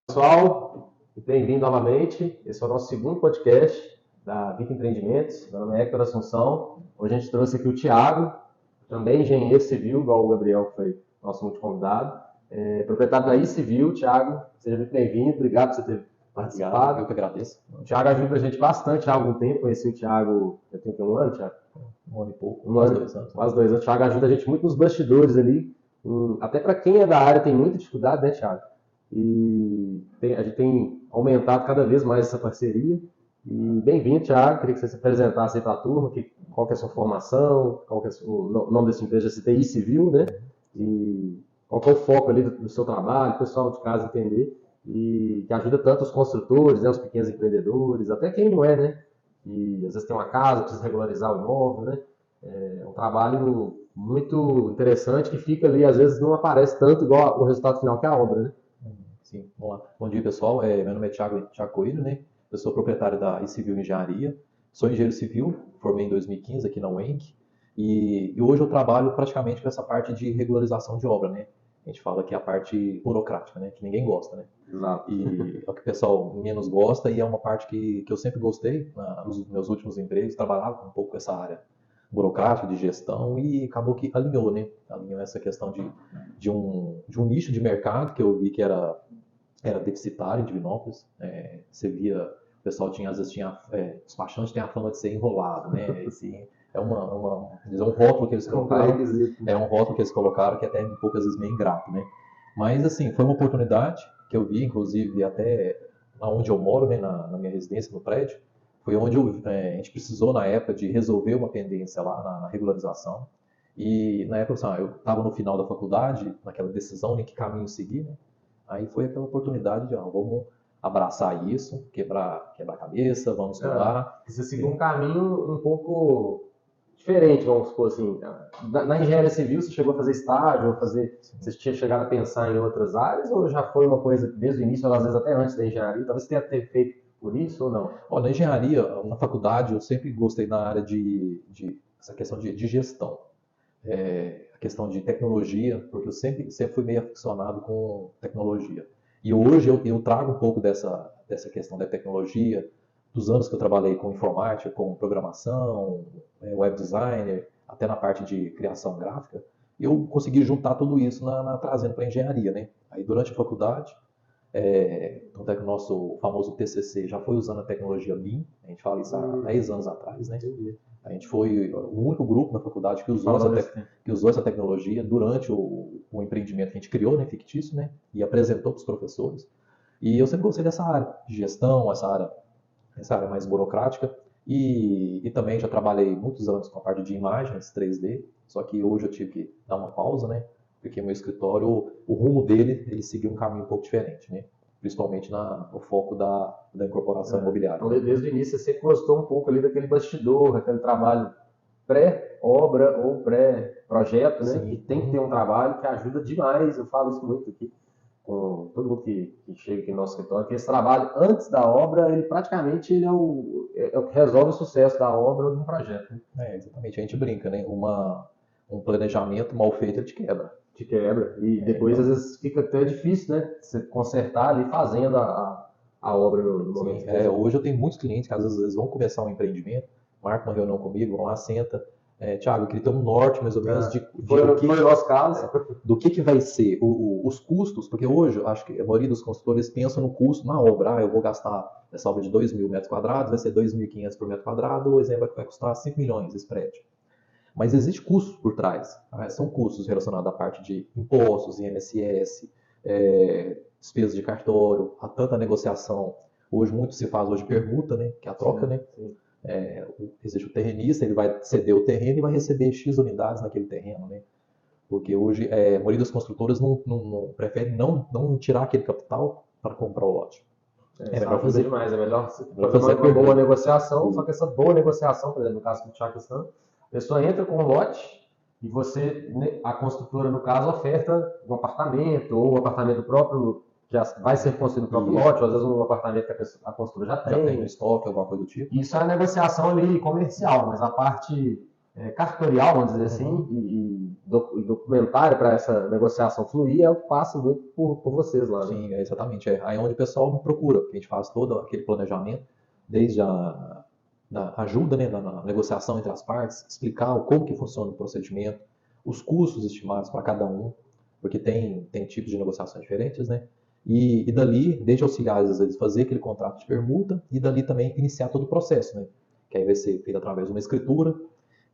Pessoal, bem-vindo novamente. Esse é o nosso segundo podcast da Vita Empreendimentos. Meu nome é Hector Assunção. Hoje a gente trouxe aqui o Thiago, também engenheiro civil, igual o Gabriel, que foi nosso último convidado. Proprietário da iCivil. Thiago, seja muito bem-vindo. Obrigado por você ter participado. Obrigado, eu que agradeço. O Thiago ajuda a gente bastante há algum tempo. Conheci o Thiago, eu tenho um ano, Thiago? Um ano e pouco, quase 2 anos. Quase 2 anos. O Thiago ajuda a gente muito nos bastidores ali. Até para quem é da área tem muita dificuldade, né, Thiago? E a gente tem aumentado cada vez mais essa parceria. E bem-vindo, Thiago. Queria que você se apresentasse aí para a turma, qual que é a sua formação, qual que é o nome dessa empresa, você tem iCivil, né? E qual que é o foco ali do seu trabalho, o pessoal de casa entender, e que ajuda tanto os construtores, né, os pequenos empreendedores, até quem não é, né? E às vezes tem uma casa, precisa regularizar o imóvel, né? É um trabalho muito interessante que fica ali, às vezes não aparece tanto igual o resultado final que é a obra, né? Sim, vamos lá. Bom dia, pessoal. Meu nome é Thiago Coelho, né? Eu sou proprietário da iCivil Engenharia. Sou engenheiro civil, formei em 2015 aqui na UENC. E hoje eu trabalho praticamente com essa parte de regularização de obra, né? A gente fala que é a parte burocrática, né? Que ninguém gosta, né? Exato. E é o que o pessoal menos gosta e é uma parte que eu sempre gostei. Nos meus últimos empregos, trabalhava um pouco com essa área burocrática, de gestão, e acabou que alinhou, né? Alinhou essa questão de um nicho de mercado que eu vi que era deficitário em Divinópolis. Você via, o pessoal às vezes tinha, despachante tem a fama de ser enrolado, né? É um rótulo que eles colocaram, um rótulo que eles colocaram que até um pouco às vezes meio ingrato, né? Mas assim, foi uma oportunidade que eu vi, inclusive até onde eu moro, né, na minha residência, no prédio, foi onde a gente precisou na época de resolver uma pendência lá na regularização. E na época, assim, eu estava no final da faculdade, naquela decisão de que caminho seguir, né? Aí foi aquela oportunidade de, vamos abraçar isso, quebrar a cabeça, vamos estudar. Você seguiu um caminho um pouco diferente, vamos supor assim. Na engenharia civil, você chegou a fazer estágio, você tinha chegado a pensar em outras áreas, ou já foi uma coisa desde o início, ou às vezes até antes da engenharia? Talvez você tenha feito por isso ou não? Ó, na engenharia, na faculdade, eu sempre gostei da área de essa questão de gestão. A questão de tecnologia, porque eu sempre fui meio aficionado com tecnologia. E hoje eu trago um pouco dessa questão da tecnologia, dos anos que eu trabalhei com informática, com programação, web designer, até na parte de criação gráfica, eu consegui juntar tudo isso trazendo para a engenharia, né? Aí durante a faculdade, tanto é que o nosso famoso TCC já foi usando a tecnologia BIM, a gente fala isso há 10 anos atrás, né? A gente foi o único grupo na faculdade que usou essa tecnologia durante o empreendimento que a gente criou, né, fictício, né, e apresentou para os professores. E eu sempre gostei dessa área de gestão, essa área mais burocrática. E também já trabalhei muitos anos com a parte de imagens 3D, só que hoje eu tive que dar uma pausa, né, porque meu escritório, o rumo dele, ele seguiu um caminho um pouco diferente, né? Principalmente no foco da incorporação imobiliária. Então, desde o início, você sempre gostou um pouco ali daquele bastidor, aquele trabalho pré-obra ou pré-projeto, né? Sim. E tem que ter um trabalho que ajuda demais, eu falo isso muito aqui, com todo mundo que chega aqui no nosso escritório, que esse trabalho antes da obra, ele praticamente é o que resolve o sucesso da obra ou de um projeto. Né? Exatamente, a gente brinca, né? Um planejamento mal feito te quebra. Te quebra. E depois, às vezes, fica até difícil, né? Você consertar ali fazendo a obra no momento. Sim, hoje eu tenho muitos clientes que às vezes vão começar um empreendimento, marcam uma reunião comigo, vão lá, senta. Thiago, eu queria ter um norte, mais ou menos, foi o nosso caso. Do que vai ser os custos, porque hoje, acho que a maioria dos consultores pensam no custo na obra. Eu vou gastar essa obra de 2.000 metros quadrados, vai ser 2.500 por metro quadrado, o exemplo vai custar 5 milhões esse prédio. Mas existe custos por trás. São custos relacionados à parte de impostos, INSS, despesas de cartório, a tanta negociação. Hoje muito se faz hoje permuta, né? Que é a troca, né? Existe o terrenista, ele vai ceder o terreno e vai receber X unidades naquele terreno, né? Porque hoje a maioria das construtoras prefere não tirar aquele capital para comprar o lote. É melhor fazer demais, é melhor você Melhor fazer fazer uma boa pergunta. negociação, só que essa boa negociação, por exemplo, no caso do Tchaquistão, a pessoa entra com um lote e você, a construtora, no caso, oferta um apartamento ou um apartamento próprio que vai ser construído no próprio Isso. lote, ou às vezes um apartamento que a construtora já Já tem tem. no estoque, alguma coisa do tipo. Isso é a negociação ali comercial, mas a parte cartorial, vamos dizer assim, e documentário para essa negociação fluir, é o que passa muito por vocês lá, né? Sim, exatamente. Aí é onde o pessoal me procura, porque a gente faz todo aquele planejamento, desde da ajuda, né, na negociação entre as partes, explicar como que funciona o procedimento, os custos estimados para cada um, porque tem tipos de negociações diferentes, né? E dali, desde auxiliar, às vezes, fazer aquele contrato de permuta e dali também iniciar todo o processo, né? Que aí vai ser feito através de uma escritura,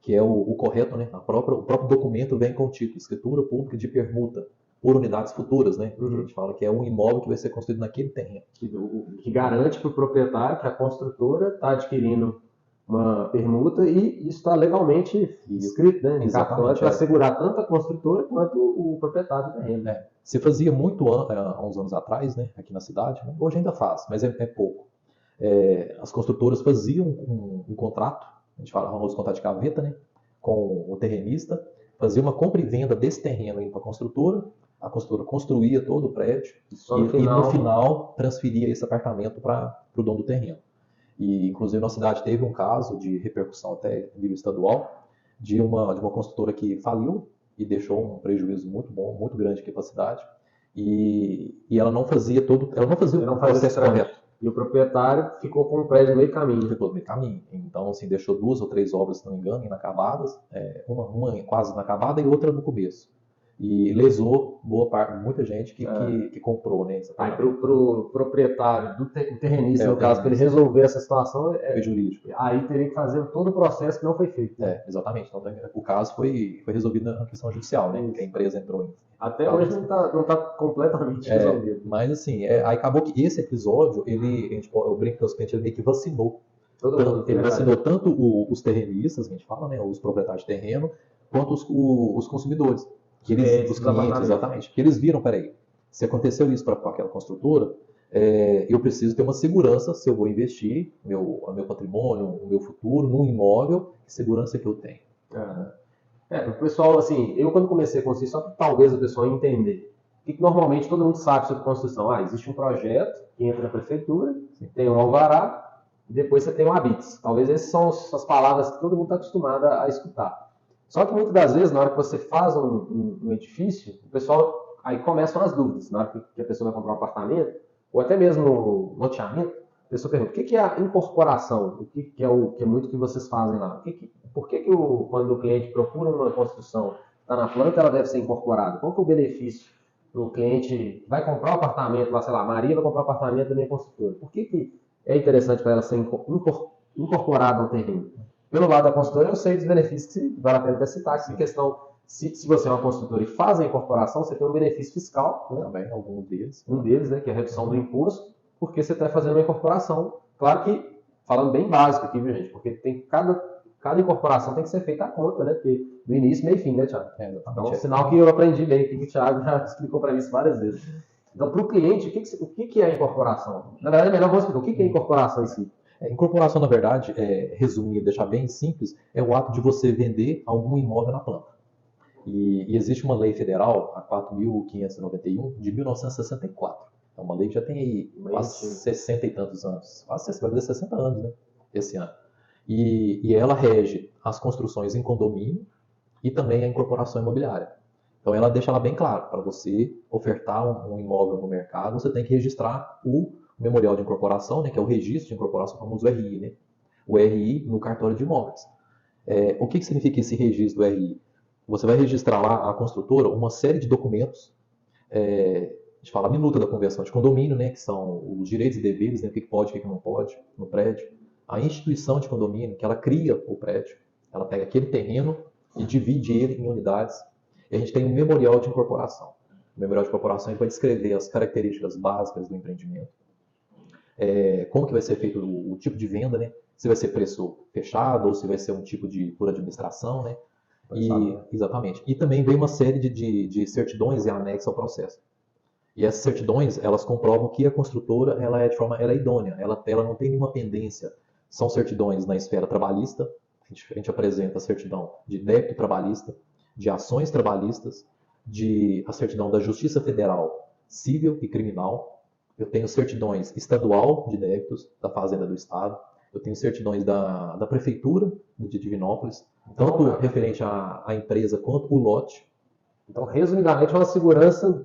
que é o correto, né? O próprio documento vem com o título, escritura pública de permuta por unidades futuras, né? Que a gente fala que é um imóvel que vai ser construído naquele terreno. Que garante para o proprietário que a construtora está adquirindo uma permuta e isso está legalmente escrito, né, em cartório, para assegurar tanto a construtora quanto o proprietário do terreno. Se fazia muito há uns anos atrás, né, aqui na cidade, né? Hoje ainda faz, mas é pouco. As construtoras faziam um contrato, a gente fala famoso contrato de gaveta, né, com o terrenista, fazia uma compra e venda desse terreno para a construtora construía todo o prédio e no final transferia esse apartamento para o dono do terreno. E, inclusive, na cidade teve um caso de repercussão até em nível estadual de uma construtora que faliu e deixou um prejuízo muito bom, muito grande aqui para a cidade. E ela não fazia o processo correto. E o proprietário ficou com o prédio meio caminho. Ficou meio caminho. Então, assim, deixou 2 ou 3 obras, se não me engano, inacabadas, uma quase inacabada e outra no começo. E lesou muita gente que comprou, né? Aí para o proprietário, do terrenista, no caso, para ele resolver essa situação, é jurídico. Aí teria que fazer todo o processo que não foi feito. Exatamente. Então, o caso foi resolvido na questão judicial, né? Que a empresa entrou em. Até hoje não tá completamente resolvido. Mas, assim, aí acabou que esse episódio, eu brinco com os clientes, ele meio que vacinou. Ele vacinou tanto os terrenistas, que a gente fala, né? Os proprietários de terreno, quanto os consumidores. Os clientes, exatamente. Que eles viram, peraí, se aconteceu isso para aquela construtora, eu preciso ter uma segurança se eu vou investir o meu patrimônio, o meu futuro num imóvel, que segurança que eu tenho. Para o pessoal, assim, eu quando comecei a construir, só que talvez o pessoal entender. O que normalmente todo mundo sabe sobre construção? Existe um projeto que entra na prefeitura, tem um alvará, e depois você tem um habite. Talvez essas são as palavras que todo mundo está acostumado a escutar. Só que muitas das vezes, na hora que você faz um edifício, o pessoal, aí começam as dúvidas. Na hora que a pessoa vai comprar um apartamento, ou até mesmo no loteamento, a pessoa pergunta, o que é a incorporação? O que é muito que vocês fazem lá? Por que quando o cliente procura uma construção, está na planta, ela deve ser incorporada? Qual que é o benefício para o cliente vai comprar um apartamento lá, sei lá, Maria vai comprar um apartamento da minha construtora? Por que é interessante para ela ser incorporada ao terreno? Pelo lado da construtora, eu sei dos benefícios que vale a pena até citar. Que questão, se você é uma construtora e faz a incorporação, você tem um benefício fiscal, né? Também, algum deles. Um deles, né, que é a redução do imposto, porque você está fazendo uma incorporação. Claro que, falando bem básico aqui, viu, gente? Porque cada incorporação tem que ser feita à conta, né? Porque do início, meio e fim, né, Thiago? Então, é um sinal que eu aprendi bem, que o Thiago já explicou para mim isso várias vezes. Então, para o cliente, o que é a incorporação? Na verdade, é melhor vamos explicar o que é a incorporação em si. Incorporação, na verdade, resumir e deixar bem simples, é o ato de você vender algum imóvel na planta. E existe uma lei federal, a 4.591, de 1964. É uma lei que já tem aí quase 60 e tantos anos. Vai fazer 60 anos, né? Esse ano. E ela rege as construções em condomínio e também a incorporação imobiliária. Então ela deixa lá bem claro, para você ofertar um imóvel no mercado, você tem que registrar o memorial de incorporação, né, que é o registro de incorporação, famoso RI, né? O RI no cartório de imóveis. O que significa esse registro do RI? Você vai registrar lá a construtora uma série de documentos, a gente fala a minuta da convenção de condomínio, né, que são os direitos e deveres, né, o que pode e o que não pode no prédio. A instituição de condomínio, que ela cria o prédio, ela pega aquele terreno e divide ele em unidades. E a gente tem um memorial de incorporação. O memorial de incorporação vai descrever as características básicas do empreendimento, como que vai ser feito o tipo de venda, né? Se vai ser preço fechado ou se vai ser um tipo de por administração, né? Exatamente. E também vem uma série de certidões e anexos ao processo. E essas certidões, elas comprovam que a construtora ela é de forma, ela é idônea, ela não tem nenhuma pendência. São certidões na esfera trabalhista, a gente apresenta a certidão de débito trabalhista, de ações trabalhistas, a certidão da Justiça Federal, civil e criminal. Eu tenho certidões estadual de débitos da Fazenda do Estado. Eu tenho certidões da Prefeitura de Divinópolis, tanto referente à empresa quanto o lote. Então, resumidamente, é uma segurança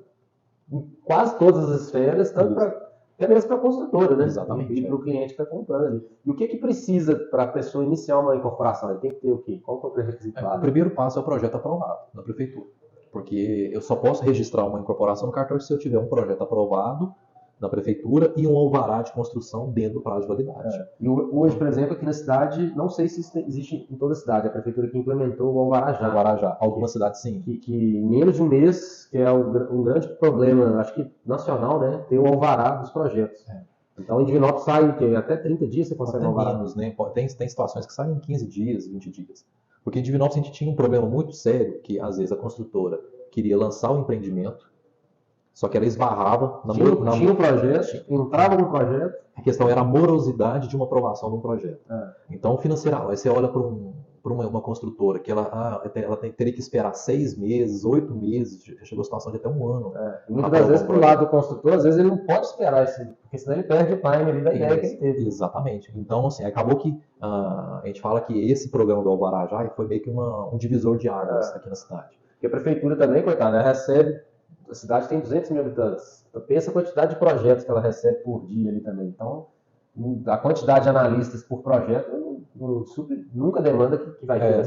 em quase todas as esferas, tanto até mesmo para a construtora, né? Exatamente. E para o cliente que está comprando ali. E o que precisa para a pessoa iniciar uma incorporação? Ele tem que ter o quê? Qual que é o pré-requisito? O primeiro passo é o projeto aprovado na prefeitura. Porque eu só posso registrar uma incorporação no cartório se eu tiver um projeto aprovado na prefeitura e um alvará de construção dentro do prazo de validade. E hoje, por exemplo, aqui na cidade, não sei se existe em toda a cidade, a prefeitura que implementou o alvará já. Alvará já. Algumas cidades sim. Que em menos de um mês, que é um grande problema, acho que nacional, né, ter o alvará dos projetos. Então, em Divinópolis sai até 30 dias você consegue alvará. Menos, né? Tem situações que saem em 15 dias, 20 dias. Porque em Divinópolis a gente tinha um problema muito sério, que às vezes a construtora queria lançar o empreendimento, só que ela esbarrava tinha um projeto, entrava no projeto. A questão era a morosidade de uma aprovação de um projeto. Então, financeiramente, aí você olha para uma construtora que ela teria que esperar 6 meses, 8 meses, chegou a situação de até um ano. E muitas das vezes, para o lado do construtor, às vezes ele não pode esperar porque senão ele perde o time ali da ideia que ele teve. Exatamente. Então, assim, acabou que a gente fala que esse programa do Alvará já foi meio que um divisor de águas aqui na cidade. Porque a prefeitura também, coitada, ela recebe. A cidade tem 200 mil habitantes. Então, pensa a quantidade de projetos que ela recebe por dia ali também. Então, a quantidade de analistas por projeto nunca demanda que vai ter.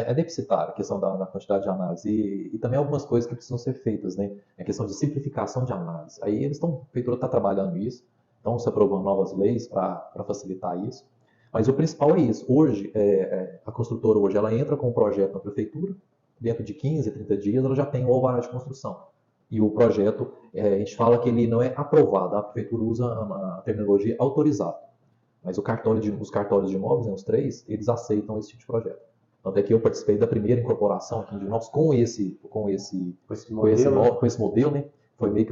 É deficitária a questão da quantidade de análise. E também algumas coisas que precisam ser feitas, né? A questão de simplificação de análise. Aí a prefeitura está trabalhando isso, estão se aprovando novas leis para facilitar isso. Mas o principal é isso. Hoje, a construtora hoje, ela entra com um projeto na prefeitura, dentro de 15, 30 dias, ela já tem o alvará de construção. E o projeto, a gente fala que ele não é aprovado, a prefeitura usa a terminologia autorizado. Mas os cartórios de imóveis, né, os 3, eles aceitam esse tipo de projeto. Tanto é que eu participei da primeira incorporação aqui em Divinópolis com esse modelo, né? Foi meio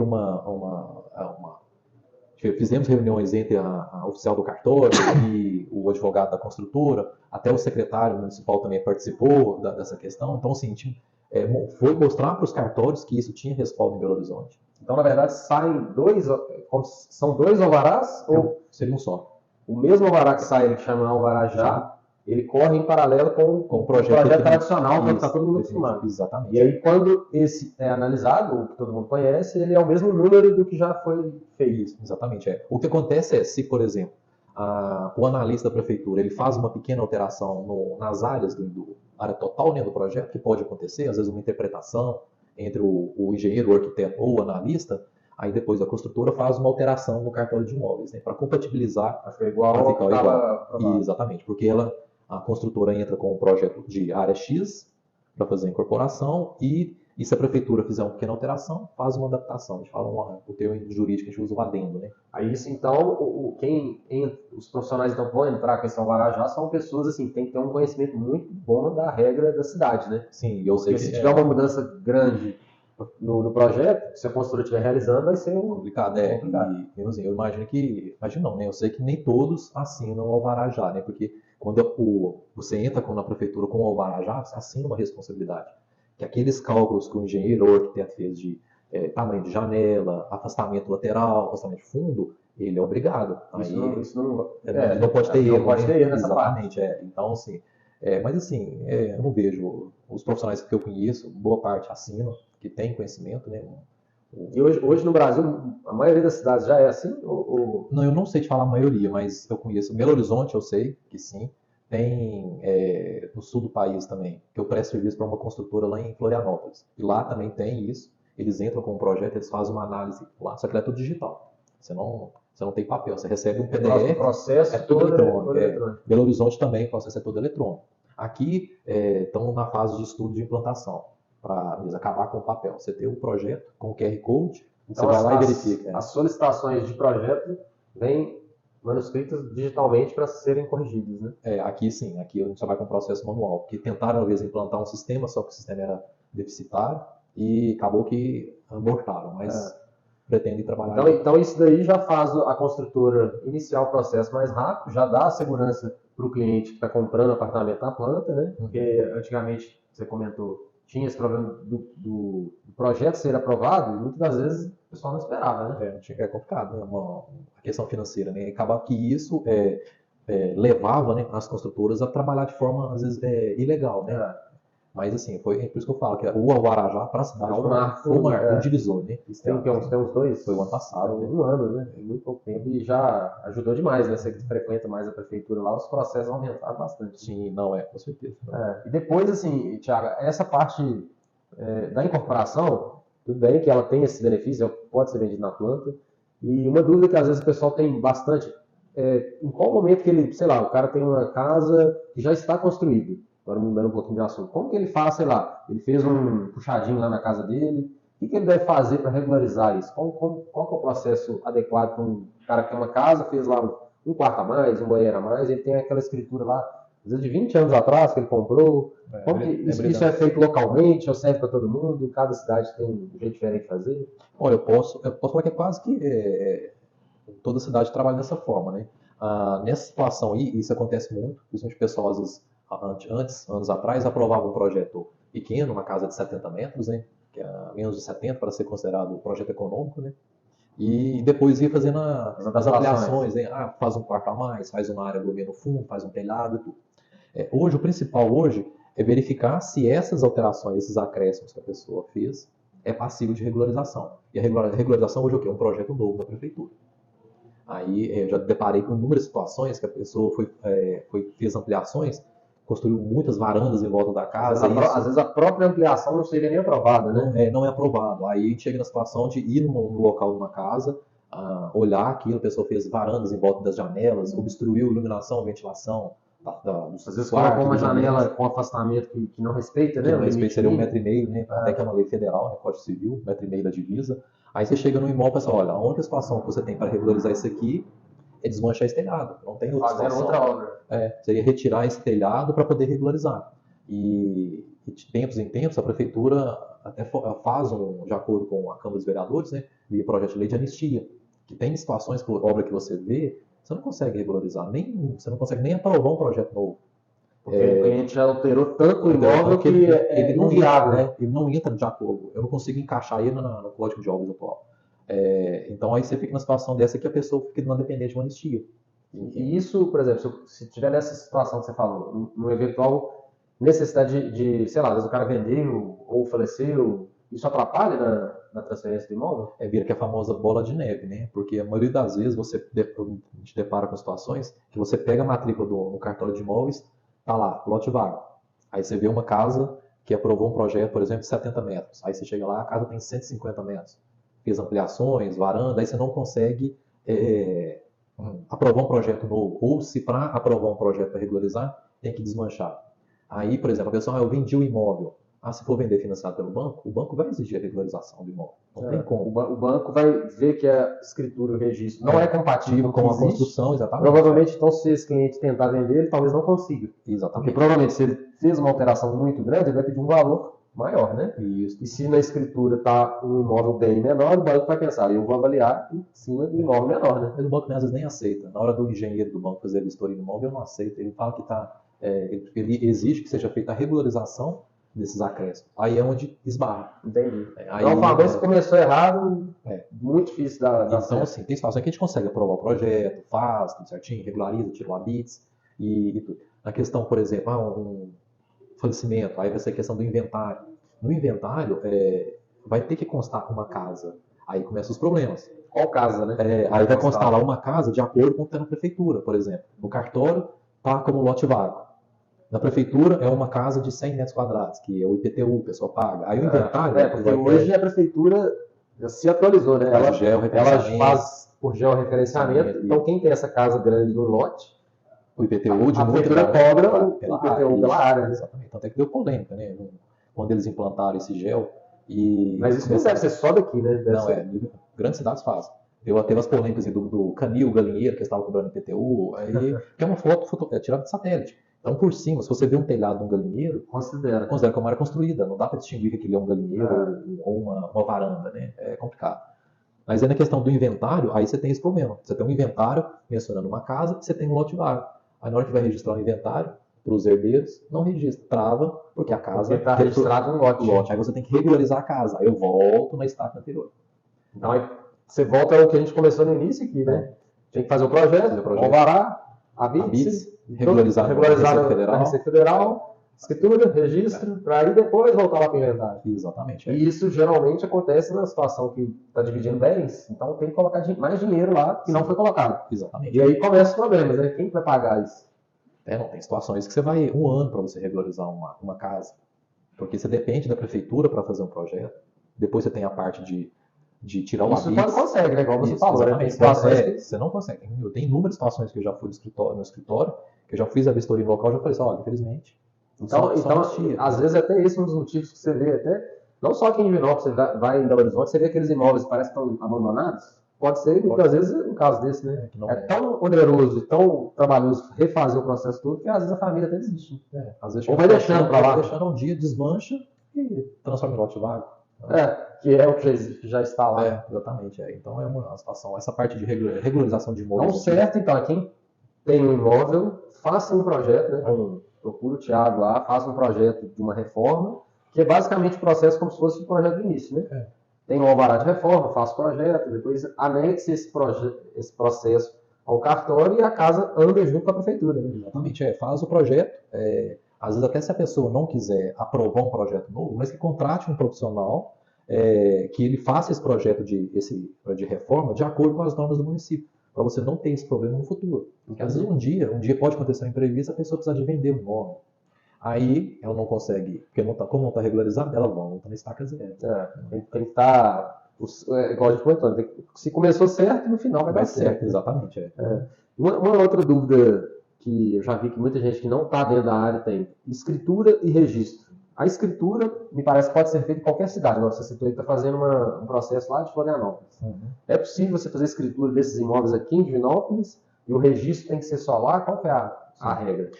que fizemos reuniões entre a oficial do cartório e o advogado da construtora, até o secretário municipal também participou dessa questão. Então, assim, foi mostrar para os cartórios que isso tinha respaldo em Belo Horizonte. Então, na verdade, são dois alvarás? Ou seria um só? O mesmo alvará que sai, ele chama alvará já, ele corre em paralelo com o projeto tradicional, que está todo mundo acostumado. Exatamente. E aí, quando esse é analisado, o que todo mundo conhece, ele é o mesmo número do que já foi feito. Exatamente. O que acontece é, se, por exemplo, o analista da prefeitura ele faz uma pequena alteração nas áreas área total, né, do projeto, que pode acontecer, às vezes uma interpretação entre o engenheiro, o arquiteto ou o analista, aí depois a construtora faz uma alteração no cartório de imóveis, né, para compatibilizar. Para ficar igual. Exatamente, porque a construtora entra com um projeto de área X para fazer a incorporação e se a prefeitura fizer uma pequena alteração, faz uma adaptação. A gente fala o termo jurídico, a gente usa o adendo, né? Aí isso, então, os profissionais então, vão entrar com esse alvará já são pessoas assim, que têm que ter um conhecimento muito bom da regra da cidade, né? Sim, eu sei que se tiver uma mudança grande no projeto, se a construtora estiver realizando, vai ser complicado. E assim, eu imagino não, né? Eu sei que nem todos assinam o alvará já, né? Porque quando você entra na prefeitura com o alvará já, você assina uma responsabilidade. Que aqueles cálculos que o engenheiro ou o arquiteto fez de tamanho de janela, afastamento lateral, afastamento de fundo, ele é obrigado. Isso não pode ter erro. Não pode ter erro nessa Exatamente, parte. Então, assim, mas assim, eu não vejo os profissionais que eu conheço, boa parte assinam, que tem conhecimento, né? E hoje no Brasil, a maioria das cidades já é assim? Não, eu não sei te falar a maioria, mas eu conheço. Belo Horizonte eu sei que sim. Tem no sul do país também, que eu presto serviço para uma construtora lá em Florianópolis. E lá também tem isso. Eles entram com um projeto, eles fazem uma análise lá, só que é tudo digital. Você não tem papel, você recebe um PDF. O processo é tudo eletrônico. Todo eletrônico. Belo Horizonte também, o processo é todo eletrônico. Aqui estão na fase de estudo de implantação, para acabar com o papel. Você tem um projeto com o QR Code, então, você vai lá e verifica. As solicitações de projeto vêm manuscritas digitalmente para serem corrigidas, né? Aqui sim, aqui a gente só vai com o processo manual, porque tentaram, às vezes, implantar um sistema, só que o sistema era deficitário e acabou que abortaram, mas pretendem trabalhar. Então isso daí já faz a construtora iniciar o processo mais rápido, já dá a segurança para o cliente que está comprando apartamento na planta, né? Porque antigamente, você comentou, tinha esse problema do projeto ser aprovado e muitas das vezes o pessoal não esperava, né? É complicado, né? A questão financeira, né? Acaba que isso levava, né, as construtoras a trabalhar de forma, às vezes, ilegal, né? Mas assim, é por isso que eu falo que o Avarajá para a cidade foi um divisor, né? Isso tem uns dois? Foi o ano passado, né? Um ano, né? Muito pouco tempo e já ajudou demais, né? Você que frequenta mais a prefeitura lá, os processos aumentaram bastante. Sim, com certeza. E depois, assim, Thiago, essa parte da incorporação, tudo bem que ela tem esse benefício, pode ser vendido na planta, e uma dúvida que às vezes o pessoal tem bastante, em qual momento que ele, sei lá, o cara tem uma casa que já está construída, agora mudando um pouquinho de assunto, como que ele faz, sei lá, ele fez um puxadinho lá na casa dele, o que ele deve fazer para regularizar isso? Qual que é o processo adequado para um cara que tem uma casa, fez lá um quarto a mais, um banheiro a mais, ele tem aquela escritura lá, às vezes de 20 anos atrás que ele comprou. Como que isso é feito localmente, ou serve para todo mundo? Cada cidade tem um jeito diferente de fazer? Olha, eu posso falar que é quase que toda cidade trabalha dessa forma, né? Nessa situação aí, isso acontece muito, principalmente o pessoal, às vezes, anos atrás, aprovava um projeto pequeno, uma casa de 70 metros, né? Que é menos de 70 para ser considerado um projeto econômico, né? E depois ia fazendo as ampliações, né? Faz um quarto a mais, faz uma área gourmet no fundo, faz um telhado e tudo. O principal hoje é verificar se essas alterações, esses acréscimos que a pessoa fez, é passível de regularização. E a regularização hoje é o quê? Um projeto novo da prefeitura. Aí eu já deparei com inúmeras situações que a pessoa fez ampliações, construiu muitas varandas em volta da casa. Às vezes a própria ampliação não seria nem aprovada, né? Não é aprovado. Aí a gente chega na situação de ir no local de uma casa, olhar aquilo, a pessoa fez varandas em volta das janelas, obstruiu iluminação, ventilação. Às vezes colocou uma janela com afastamento que não respeita, né? Que não respeita, seria 1,5 m, né? Até que é uma lei federal, né? Código Civil, 1,5 m da divisa. Aí você chega no imóvel e pensa, olha, a única situação que você tem para regularizar isso aqui é desmanchar esse telhado. Não tem outra situação. Outra obra. Seria retirar esse telhado para poder regularizar. E de tempos em tempos a prefeitura até faz, de acordo com a Câmara dos Vereadores, né, via projeto de lei de anistia, que tem situações, obra que você vê, você não consegue regularizar, você não consegue nem aprovar um projeto novo. Porque o cliente já alterou tanto o imóvel que ele não viável, né? Ele não entra de acordo. Eu não consigo encaixar ele no Código de Obras atual. Então aí você fica numa situação dessa que a pessoa fica não dependente de uma anistia. E isso, por exemplo, se tiver nessa situação que você falou, numa eventual necessidade de, sei lá, às vezes o cara vendeu ou faleceu, isso atrapalha na transferência do imóvel? Vira que é a famosa bola de neve, né? Porque a maioria das vezes a gente depara com situações que você pega a matrícula no cartório de imóveis, tá lá, lote vago. Aí você vê uma casa que aprovou um projeto, por exemplo, de 70 metros. Aí você chega lá, a casa tem 150 metros. Fez ampliações, varanda, aí você não consegue aprovar um projeto novo. Ou se para aprovar um projeto para regularizar, tem que desmanchar. Aí, por exemplo, a pessoa, eu vendi o imóvel. Se for vender financiado pelo banco, o banco vai exigir a regularização do imóvel. Não tem como. O banco vai ver que a escritura, o registro não é compatível com a construção, exatamente. Provavelmente, então, se esse cliente tentar vender, ele talvez não consiga. Exatamente. Porque provavelmente, se ele fez uma alteração muito grande, ele vai pedir um valor maior, né? Isso. E se na escritura está um imóvel bem menor, o banco vai pensar, eu vou avaliar em cima do imóvel menor, né? Mas o banco, às vezes, nem aceita. Na hora do engenheiro do banco fazer a vistoria do imóvel, ele não aceita. Ele fala que ele exige que seja feita a regularização desses acréscimos. Aí é onde esbarra. Entendi. Então, uma vez que começou errado, muito difícil dar então, certo. Assim, tem situação que a gente consegue aprovar o projeto, faz tudo certinho, regulariza, tira o habits e tudo. Na questão, por exemplo, um falecimento, aí vai ser a questão do inventário. No inventário, vai ter que constar uma casa. Aí começam os problemas. Qual casa, né? Aí vai constar lá uma casa de acordo com o que está na prefeitura, por exemplo. No cartório, está como lote vago. Na prefeitura é uma casa de 100 metros quadrados, que é o IPTU, a pessoa paga. Aí o inventário... porque hoje a prefeitura se atualizou, né? Ela faz por georreferenciamento. Então quem tem essa casa grande no lote, o IPTU de a prefeitura cobra o IPTU pela área. Né? Exatamente. Então até que deu polêmica, né? Quando eles implantaram esse gel. Mas isso não deve ser só daqui, né? Grandes cidades fazem. Teve as polêmicas do canil, galinheiro, que estavam cobrando IPTU, que é uma foto tirada de satélite. Então, por cima, se você vê um telhado de um galinheiro, considera que é uma área construída. Não dá para distinguir que aquilo é um galinheiro ou uma varanda, né? É complicado. Mas aí na questão do inventário, aí você tem esse problema. Você tem um inventário mencionando uma casa, você tem um lote vago. Aí na hora que vai registrar o inventário, para os herdeiros, não registra, trava, porque a casa está registrado um lote. Aí você tem que regularizar a casa. Aí eu volto na estaca anterior. Então aí você volta ao que a gente começou no início aqui, né? Tem que fazer o projeto, alvará, a BITS, regularizar na Receita Federal, escritura, registro, para aí depois voltar lá para o inventário. Exatamente. E isso geralmente acontece na situação que está dividindo bens, então tem que colocar mais dinheiro lá que não foi colocado. Exatamente. E aí começam os problemas, né? Quem vai pagar isso? Não, tem situações que você vai 1 ano para você regularizar uma casa. Porque você depende da prefeitura para fazer um projeto. Depois você tem a parte de tirar o Isso quando consegue, né? Igual você falou, né? Tem situações que você não consegue. Eu tenho inúmeras situações que eu já fui no escritório, que eu já fiz a vistoria no local e já falei assim, olha, infelizmente. Então às vezes até esse é um dos motivos que você vê até, não só aqui em Divinópolis, você vai em Belo Horizonte, você vê aqueles imóveis que parecem que estão abandonados. Pode ser, muitas vezes, um caso desse, né? É tão oneroso e tão trabalhoso refazer o processo todo que às vezes a família até desiste. Às vezes ou vai deixando para lá. Vai deixando um dia, desmancha e transforma em lote vago. Que é o que já está lá. Exatamente. Então é uma situação. Essa parte de regularização de imóveis. Então, certo, então, é quem tem um imóvel, faça um projeto, né? Procura o Thiago lá, faça um projeto de uma reforma, que é basicamente o processo como se fosse o projeto do início, né? Tem um alvará de reforma, faça o projeto, depois anexe esse processo ao cartório e a casa anda junto com a prefeitura. Né? Exatamente, faz o projeto. Às vezes até se a pessoa não quiser aprovar um projeto novo, mas que contrate um profissional que ele faça esse projeto de reforma de acordo com as normas do município, para você não ter esse problema no futuro. Porque às vezes um dia pode acontecer um imprevisto, a pessoa precisa de vender o imóvel. Aí ela não consegue, porque como não está regularizado, ela volta na estaca zero. Tem que estar, igual a gente comentou, se começou certo, no final vai dar certo. Exatamente. Uma outra dúvida que eu já vi que muita gente que não está dentro da área tem, escritura e registro. A escritura, me parece que pode ser feita em qualquer cidade. Você citou aí que está fazendo um processo lá de Florianópolis. É possível você fazer a escritura desses imóveis aqui em Divinópolis e o registro tem que ser só lá? Qual que é a regra?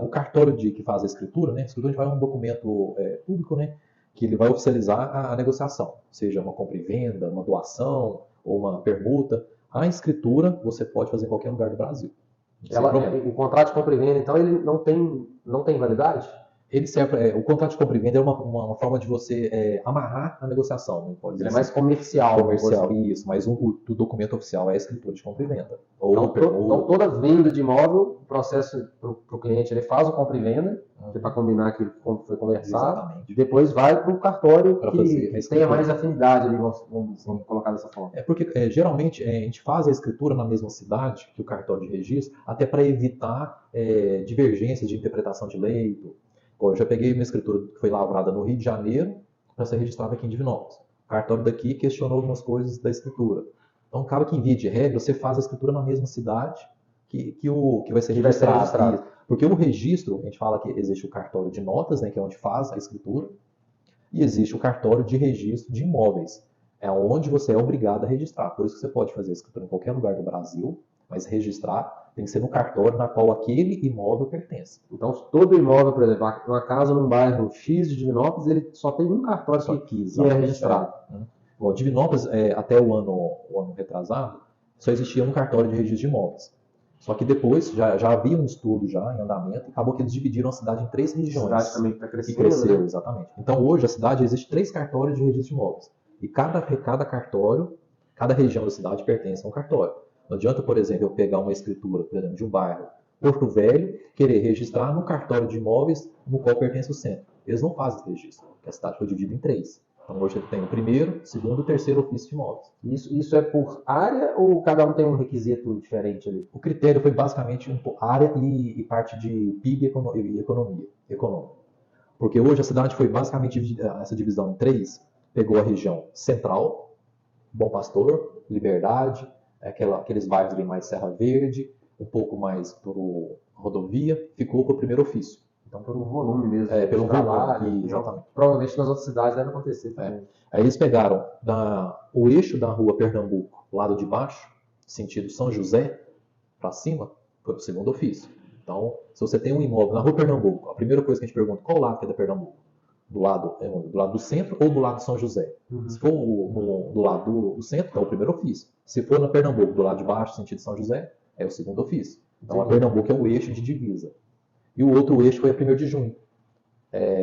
O cartório que faz a escritura, né? A escritura vai um documento público, né? Que ele vai oficializar a negociação, seja uma compra e venda, uma doação ou uma permuta. A escritura você pode fazer em qualquer lugar do Brasil. O contrato de compra e venda, então, ele não tem validade? Ele serve, o contrato de compra e venda é uma forma de você amarrar a negociação. Pode dizer é mais comercial. Isso, mas o documento oficial é a escritura de compra e venda. Então, toda venda de imóvel, o processo para o cliente, ele faz o compra e venda, para combinar aquilo que foi conversado, exatamente. E depois vai para o cartório que tenha mais afinidade, ali, vamos colocar dessa forma. Porque geralmente a gente faz a escritura na mesma cidade que o cartório de registro, até para evitar divergências de interpretação de lei. Eu já peguei uma escritura que foi lavrada no Rio de Janeiro para ser registrada aqui em Divinópolis. O cartório daqui questionou algumas coisas da escritura. Então, acaba que, em via de regra, você faz a escritura na mesma cidade que vai ser registrado. Porque o registro, a gente fala que existe o cartório de notas, né, que é onde faz a escritura, e existe o cartório de registro de imóveis. É onde você é obrigado a registrar. Por isso que você pode fazer a escritura em qualquer lugar do Brasil, mas registrar tem que ser no cartório na qual aquele imóvel pertence. Então, todo imóvel, por exemplo, uma casa num bairro X de Divinópolis, ele só tem um cartório que é registrado. Bom, Divinópolis, até o ano retrasado, só existia um cartório de registro de imóveis. Só que depois já havia um estudo já em andamento e acabou que eles dividiram a cidade em 3 regiões. A cidade também está crescendo. E cresceu, exatamente. Então, hoje, a cidade existe 3 cartórios de registro de imóveis. E cada cartório, cada região da cidade pertence a um cartório. Não adianta, por exemplo, eu pegar uma escritura, por exemplo, de um bairro Porto Velho, querer registrar no cartório de imóveis no qual pertence o centro. Eles não fazem esse registro, porque a cidade foi dividida em 3. Então hoje ele tem o primeiro, segundo e terceiro ofício de imóveis. Isso é por área ou cada um tem um requisito diferente ali? O critério foi basicamente área e parte de PIB e economia. Porque hoje a cidade foi basicamente dividida, essa divisão em 3, pegou a região central, Bom Pastor, Liberdade, aqueles bairros ali mais Serra Verde, um pouco mais para rodovia, ficou para o primeiro ofício. Então, pelo volume mesmo. Pelo volume, exatamente. Provavelmente nas outras cidades deve acontecer também. Aí eles pegaram o eixo da rua Pernambuco, lado de baixo, sentido São José, para cima, foi para o segundo ofício. Então, se você tem um imóvel na rua Pernambuco, a primeira coisa que a gente pergunta, qual lado que é da Pernambuco? do lado do centro ou do lado de São José. Se for do lado do centro, é o primeiro ofício. Se for na Pernambuco, do lado de baixo, sentido São José, é o segundo ofício. Então, a Pernambuco é o eixo de divisa. E o outro eixo foi a 1º de junho.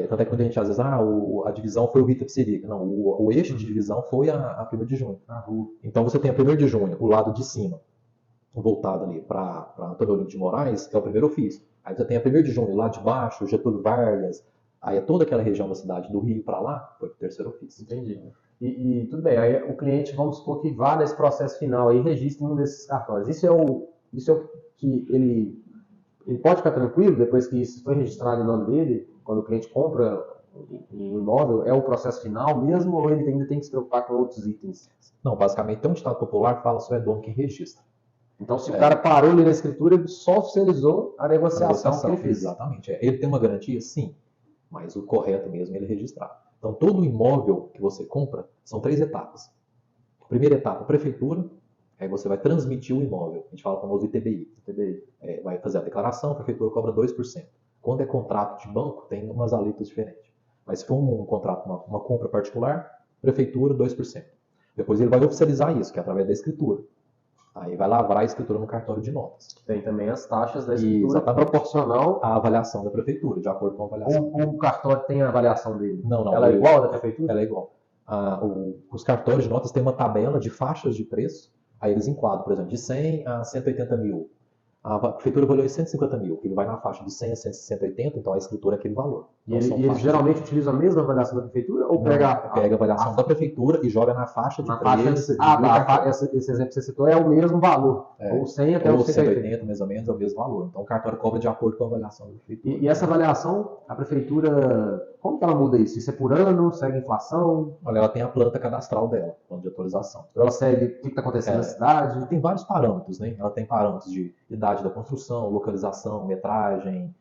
Tanto é que quando a gente, às vezes, a divisão foi o Rita Psirica. Não, o eixo de divisão foi a 1º de junho. Então, você tem a 1º de junho, o lado de cima, voltado ali para Antônio Olinto de Moraes, que é o primeiro ofício. Aí você tem a 1º de junho, lá de baixo, Getúlio Vargas, aí toda aquela região da cidade, do Rio para lá, foi o 3º ofício. Entendi. E tudo bem, aí o cliente, vamos supor que vá nesse processo final aí e registre um desses cartórios. Isso é o que ele pode ficar tranquilo depois que isso foi registrado em nome dele, quando o cliente compra um imóvel, é o processo final mesmo ou ele ainda tem que se preocupar com outros itens? Não, basicamente tem um ditado popular que fala só é dono quem registra. Então, se o cara parou ali na escritura, ele só oficializou a negociação que ele fez. Exatamente. Ele tem uma garantia? Sim. Mas o correto mesmo é ele registrar. Então, todo imóvel que você compra são 3 etapas. Primeira etapa, prefeitura. Aí você vai transmitir o imóvel. A gente fala o famoso ITBI. Vai fazer a declaração, a prefeitura cobra 2%. Quando é contrato de banco, tem umas alíquotas diferentes. Mas se for um contrato, uma compra particular, prefeitura, 2%. Depois ele vai oficializar isso, que é através da escritura. Aí vai lavrar a escritura no cartório de notas. Tem também as taxas da escritura proporcional à avaliação da prefeitura, de acordo com a avaliação. O cartório tem a avaliação dele? Não. Ela é igual à da prefeitura? Ela é igual. Os cartórios de notas têm uma tabela de faixas de preço. Aí eles enquadram, por exemplo, de 100 a 180 mil. A prefeitura avaliou em 150 mil. Ele vai na faixa de 100 a 180, então a escritura é aquele valor. E eles geralmente utilizam a mesma avaliação da prefeitura? Ou pega a avaliação da prefeitura e joga na faixa de preço? Esse exemplo que você citou é o mesmo valor. Ou 100 até ou 180, mais ou menos, é o mesmo valor. Então o cartório cobra de acordo com a avaliação da prefeitura. E essa avaliação, a prefeitura, como que ela muda isso? Isso é por ano? Segue inflação? Olha, ela tem a planta cadastral dela, plano de atualização. Ela segue o que está acontecendo na cidade? Tem vários parâmetros, né? Ela tem parâmetros de idade da construção, localização, metragem,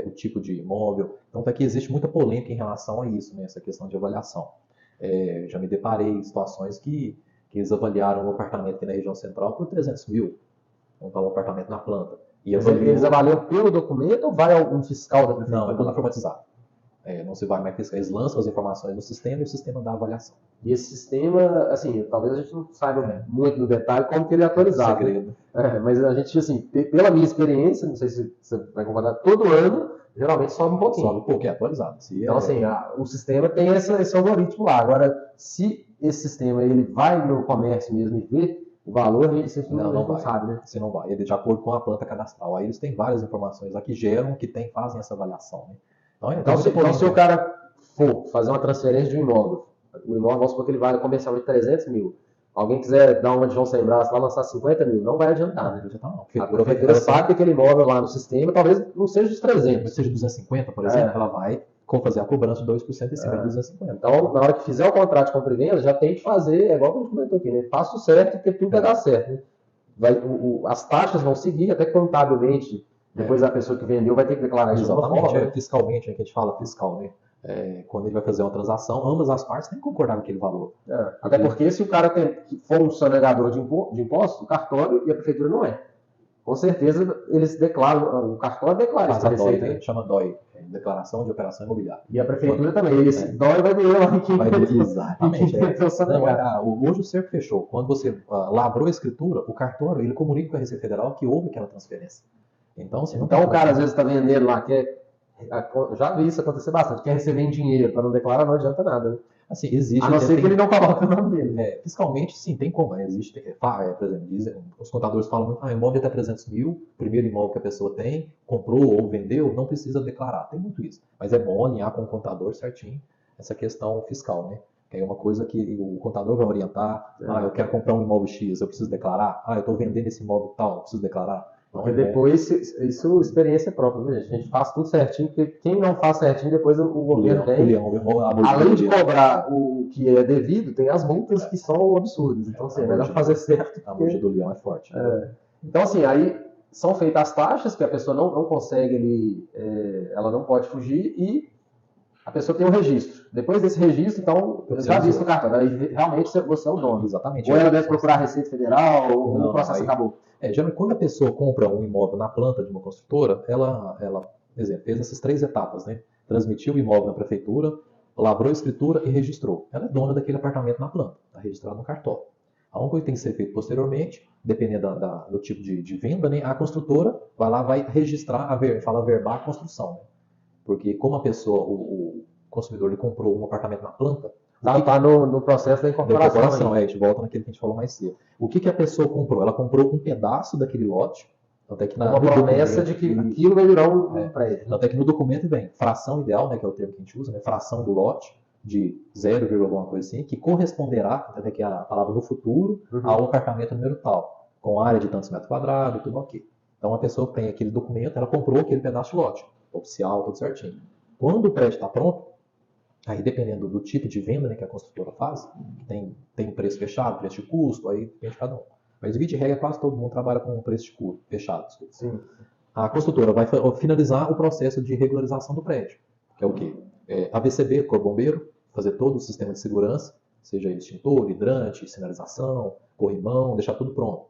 o tipo de imóvel. Então, aqui existe muita polêmica em relação a isso, né? Essa questão de avaliação. Já me deparei em situações que eles avaliaram um apartamento aqui na região central por 300 mil. Então, um apartamento na planta. Eles avaliam pelo documento ou vai algum fiscal da prefeitura? Não, é tudo informatizado. Não se vai mais fiscal. Eles lançam as informações no sistema e o sistema dá a avaliação. E esse sistema, assim, talvez a gente não saiba muito no detalhe como que ele é atualizado. Segredo. Mas a gente, assim, pela minha experiência, não sei se você vai concordar, todo ano, geralmente sobe um pouquinho. Sobe um pouquinho, é atualizado. Então, assim, o sistema tem esse algoritmo lá. Agora, se esse sistema ele vai no comércio mesmo e vê o valor, você não sabe, né? Você não vai. Ele é de acordo com a planta cadastral. Aí eles têm várias informações lá que geram, fazem essa avaliação, né? Então, se o cara for fazer uma transferência de um imóvel, o imóvel, vamos supor que ele vale comercialmente 300 mil. Alguém quiser dar uma de João Sem Braço lá, lançar 50 mil, não vai adiantar, né? A prefeitura sabe que aquele imóvel lá no sistema talvez não seja de 300. Mas seja 250, por exemplo, ela vai fazer a cobrança de 2% em cima de 250. Então, na hora que fizer o contrato de compra e venda, já tem que fazer, é igual que a gente comentou aqui, né? Faça o certo, porque tudo vai dar certo, né? As taxas vão seguir, até contabilmente. Depois a pessoa que vendeu vai ter que declarar isso de alguma forma. Fiscalmente, que a gente fala fiscal, né? Quando ele vai fazer uma transação, ambas as partes têm que concordar com aquele valor. Até porque se o cara for um sonegador de impostos, o cartório e a prefeitura não é. Com certeza eles declaram, o cartório declara essa receita. Né? Chama DOI, Declaração de Operação Imobiliária. E a prefeitura também. Esse DOI vai ver lá em quem exatamente. Hoje o cerco fechou. Quando você lavrou a escritura, o cartório ele comunica com a Receita Federal que houve aquela transferência. Então o cara às vezes está vendendo lá, já vi isso acontecer bastante, quer receber em dinheiro para não declarar, não adianta nada. Né? Assim, existe. A não ser que ele não coloque o nome dele. Fiscalmente, sim, tem como. Existe, por exemplo, os contadores falam muito, imóvel até 300 mil, primeiro imóvel que a pessoa tem, comprou ou vendeu, não precisa declarar. Tem muito isso. Mas é bom alinhar com o contador certinho essa questão fiscal, né? Que é uma coisa que o contador vai orientar. Eu quero comprar um imóvel X, eu preciso declarar. Eu estou vendendo esse imóvel tal, eu preciso declarar. Porque depois, isso é experiência própria, né? A gente faz tudo certinho, porque quem não faz certinho, depois o governo tem. Além de cobrar o que é devido, tem as multas que são absurdas. Então, assim, é melhor fazer certo. A multa do leão é forte. Então, assim, aí são feitas as taxas, que a pessoa não consegue, ela não pode fugir, e a pessoa tem um registro. Depois desse registro, então, já disse no cartão, aí realmente você é o dono. Exatamente. Ou ela deve procurar a Receita Federal, ou o processo acabou. Geralmente, quando a pessoa compra um imóvel na planta de uma construtora, ela exemplo, fez essas 3 etapas, né? Transmitiu o imóvel na prefeitura, lavrou a escritura e registrou. Ela é dona daquele apartamento na planta, está registrado no cartório. A única coisa que tem que ser feito posteriormente, dependendo do tipo de venda, né, a construtora vai lá, vai registrar, fala verbar a construção. Né? Porque como a pessoa, o consumidor, ele comprou um apartamento na planta, Está no processo da incorporação. A gente volta naquilo que a gente falou mais cedo. O que a pessoa comprou? Ela comprou um pedaço daquele lote, até que uma promessa de que aquilo vai virar um prédio. Até que no documento vem fração ideal, né, que é o termo que a gente usa, né, fração do lote, de 0, alguma coisa assim, que corresponderá, até que a palavra no futuro, ao apartamento número tal, com área de tantos metros quadrados, tudo ok. Então a pessoa tem aquele documento, ela comprou aquele pedaço de lote, oficial, tudo certinho. Quando o prédio está pronto, aí dependendo do tipo de venda, né, que a construtora faz, tem preço fechado, preço de custo, aí depende de cada um. Mas via de regra, quase todo mundo trabalha com preço de custo fechado. Sim. A construtora vai finalizar o processo de regularização do prédio, que é o quê? AVCB, Corpo Bombeiro, fazer todo o sistema de segurança, seja extintor, hidrante, sinalização, corrimão, deixar tudo pronto.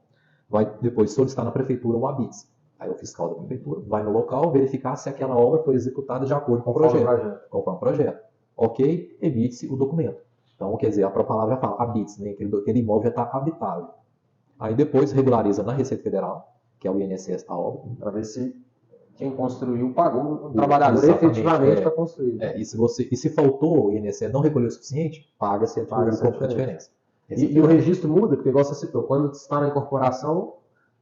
Vai depois solicitar na prefeitura o ABITS. Aí o fiscal da prefeitura vai no local verificar se aquela obra foi executada de acordo com o projeto. Conforme o projeto. Ok, emite-se o documento. Então, quer dizer, a própria palavra fala ABITS, né? Aquele imóvel já está habitável. Aí depois regulariza na Receita Federal, que é o INSS da obra. Para ver se quem construiu pagou o trabalhador efetivamente para construir. E se faltou o INSS, não recolheu o suficiente, paga-se a diferença. E o registro muda, porque igual você citou, quando está na incorporação,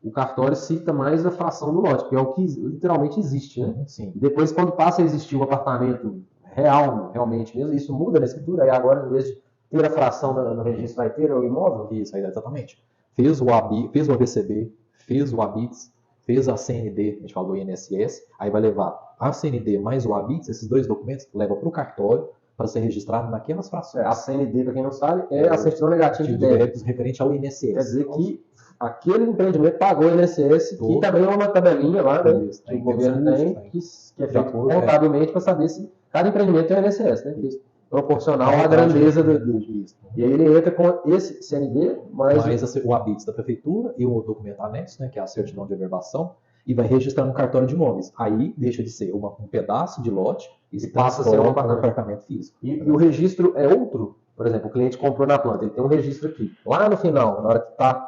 o cartório cita mais a fração do lote, que é o que literalmente existe. Né? Sim. E depois, quando passa a existir um apartamento realmente mesmo, isso muda na escritura, aí agora, em vez de ter a fração no registro, vai ter o imóvel? Isso, aí exatamente. Fez o AVCB, fez o ABITS, fez a CND, a gente falou do INSS, aí vai levar a CND mais o ABITS, esses dois documentos, leva para o cartório para ser registrado naquelas frações. A CND, para quem não sabe, é a certidão negativa de débitos referente ao INSS. Quer dizer que aquele empreendimento pagou o INSS, que também é uma tabelinha lá, né? Isso, que o governo tem, que é feito contabilmente para saber se cada empreendimento tem o INSS, né? Proporcional à grandeza do. E aí ele entra com esse CND, mais o ABITS da prefeitura e o documento anexo, né, que é a certidão de averbação, e vai registrar no cartório de imóveis. Aí deixa de ser um pedaço de lote e passa a ser um apartamento físico. E o registro é outro? Por exemplo, o cliente comprou na planta, ele tem um registro aqui. Lá no final, na hora que está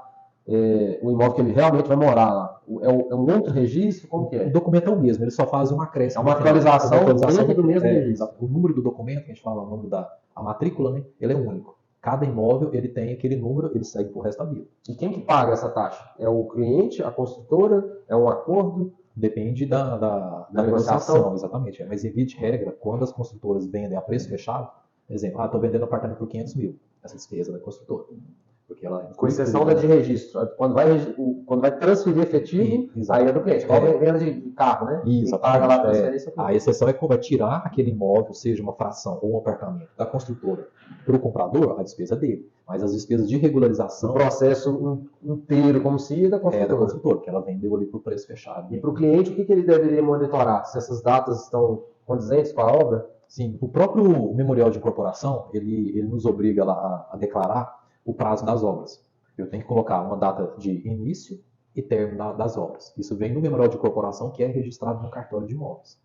o imóvel que ele realmente vai morar lá, é um outro registro? Como que é? O documento é o mesmo, ele só faz uma acréscimo. É uma atualização dentro do mesmo registro. O número do documento, que a gente fala, o número a matrícula, né, ele é único. Cada imóvel, ele tem aquele número, ele segue pro resto da vida. E quem que paga essa taxa? É o cliente, a construtora, é um acordo? Depende da negociação, exatamente. Mas em via de regra, quando as construtoras vendem a preço fechado, por exemplo, estou vendendo apartamento por 500 mil, essa despesa da construtora. Porque ela com exceção da de registro. Quando vai transferir efetivo, aí é do cliente. Qual é a venda de carro, né? Isso, paga lá a transferência. A exceção é quando vai tirar aquele imóvel, seja uma fração ou um apartamento, da construtora para o comprador, a despesa é dele. Mas as despesas de regularização... O processo inteiro, como se da construtora. É da construtora, porque ela vendeu ali por preço fechado. E para o cliente, o que ele deveria monitorar? Se essas datas estão condizentes com a obra? Sim, o próprio memorial de incorporação, ele nos obriga lá a declarar o prazo das obras. Eu tenho que colocar uma data de início e término das obras. Isso vem no memorial de incorporação, que é registrado no cartório de imóveis.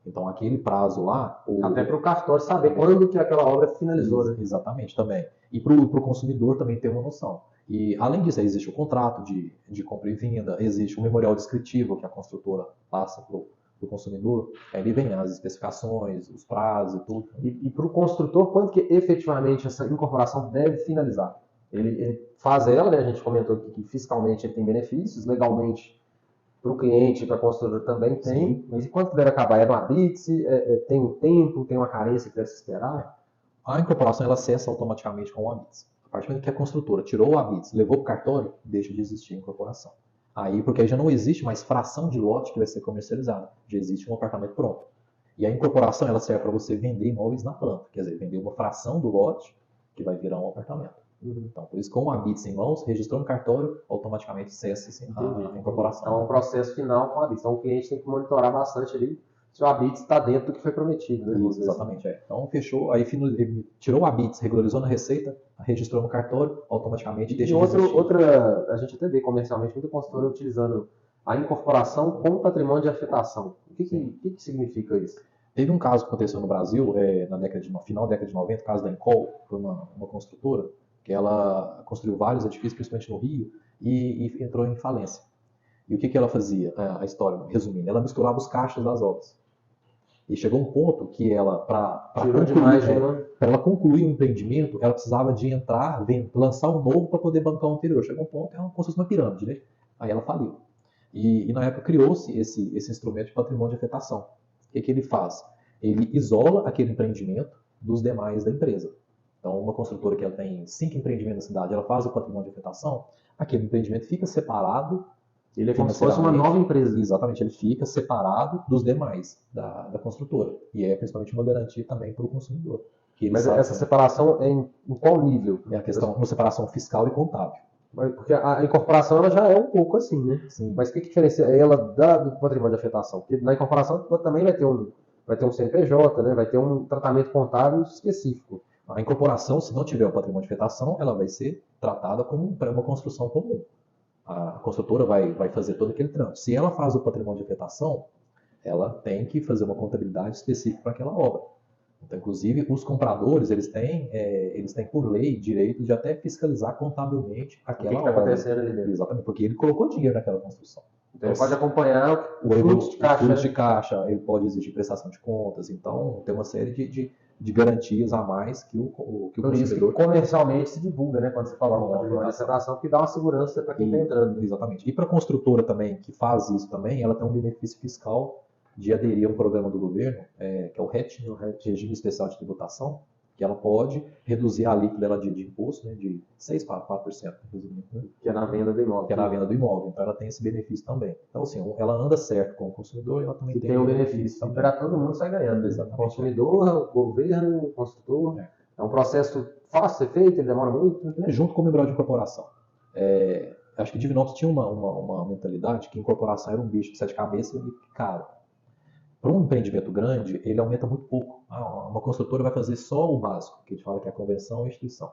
Então, aquele prazo lá... Até para o cartório saber quando que aquela obra finalizou. Né? Exatamente, também. E para o consumidor também ter uma noção. E, além disso, existe o contrato de compra e venda, existe o memorial descritivo que a construtora passa para o consumidor. Ali vem as especificações, os prazos e tudo. E para o construtor, quando que efetivamente essa incorporação deve finalizar? Ele faz ela, né? A gente comentou aqui que fiscalmente ele tem benefícios, legalmente para o cliente e para a construtora também tem. Sim. Mas e quanto deve acabar? É no ABITS? Tem um tempo? Tem uma carência que deve se esperar? A incorporação ela cessa automaticamente com o ABITS. A partir do momento que a construtora tirou o ABITS, levou para o cartório, deixa de existir a incorporação. Aí, porque aí já não existe mais fração de lote que vai ser comercializada. Já existe um apartamento pronto. E a incorporação ela serve para você vender imóveis na planta. Quer dizer, vender uma fração do lote que vai virar um apartamento. Então, por isso, com o ABITS em mãos, registrou no cartório, automaticamente cessa a incorporação. Então, é um processo final com o ABITS. Então, o cliente tem que monitorar bastante ali se o ABITS está dentro do que foi prometido. Né? Isso, exatamente. Então, fechou, aí tirou o ABITS, regularizou na Receita, registrou no cartório, automaticamente deixa de existir. A gente até vê comercialmente muita consultora utilizando a incorporação como patrimônio de afetação. O que significa isso? Teve um caso que aconteceu no Brasil, no final da década de 90, o caso da Encol, foi uma construtora, que ela construiu vários edifícios, principalmente no Rio, e entrou em falência. E o que ela fazia? A história, resumindo, ela misturava os caixas das obras. E chegou um ponto que ela, para ela concluir o empreendimento, ela precisava de entrar, lançar um novo para poder bancar o anterior. Chegou um ponto, é como se fosse uma pirâmide, né? Aí ela faliu. E na época criou-se esse instrumento de patrimônio de afetação. O que ele faz? Ele isola aquele empreendimento dos demais da empresa. Então, uma construtora que ela tem 5 empreendimentos na cidade, ela faz o patrimônio de afetação, aquele empreendimento fica separado. Ele é como se fosse uma nova empresa. Exatamente, ele fica separado dos demais da construtora. E é principalmente uma garantia também para o consumidor. Mas essa separação é em qual nível? É a questão de uma separação fiscal e contábil. Porque a incorporação ela já é um pouco assim, né? Sim. Mas o que diferencia ela do patrimônio de afetação? Porque na incorporação também vai ter um CNPJ, né? Vai ter um tratamento contábil específico. A incorporação, se não tiver o patrimônio de afetação, ela vai ser tratada como uma construção comum. A construtora vai fazer todo aquele trâmite. Se ela faz o patrimônio de afetação, ela tem que fazer uma contabilidade específica para aquela obra. Então, inclusive, os compradores, eles têm por lei, direito de até fiscalizar contabilmente aquela obra. O que está acontecendo ali dentro? Exatamente, porque ele colocou dinheiro naquela construção. Então, ele pode acompanhar o fluxo de caixa, ele pode exigir prestação de contas. Então, tem uma série de garantias a mais que o consumidor. Comercialmente se divulga, né? Quando você fala uma patrimônio de afetação, que dá uma segurança para quem está entrando. Exatamente. E para a construtora também, que faz isso também, ela tem um benefício fiscal de aderir a um programa do governo, que é o RET, Regime Especial de Tributação, que ela pode reduzir a alíquota dela de imposto, né, de 6% para 4%, que é na venda do imóvel. Que é na venda do imóvel. Então ela tem esse benefício também. Então, assim, ela anda certo com o consumidor e ela também tem um benefício. Então, para todo mundo sai ganhando. Exatamente. Consumidor, governo, construtor. É um processo fácil de ser feito, ele demora muito. Junto com o membrão de incorporação. Acho que Divinópolis tinha uma mentalidade que incorporação era um bicho de 7 cabeças e caro. Para um empreendimento grande, ele aumenta muito pouco. Uma construtora vai fazer só o básico, que a gente fala que é a convenção e a instituição.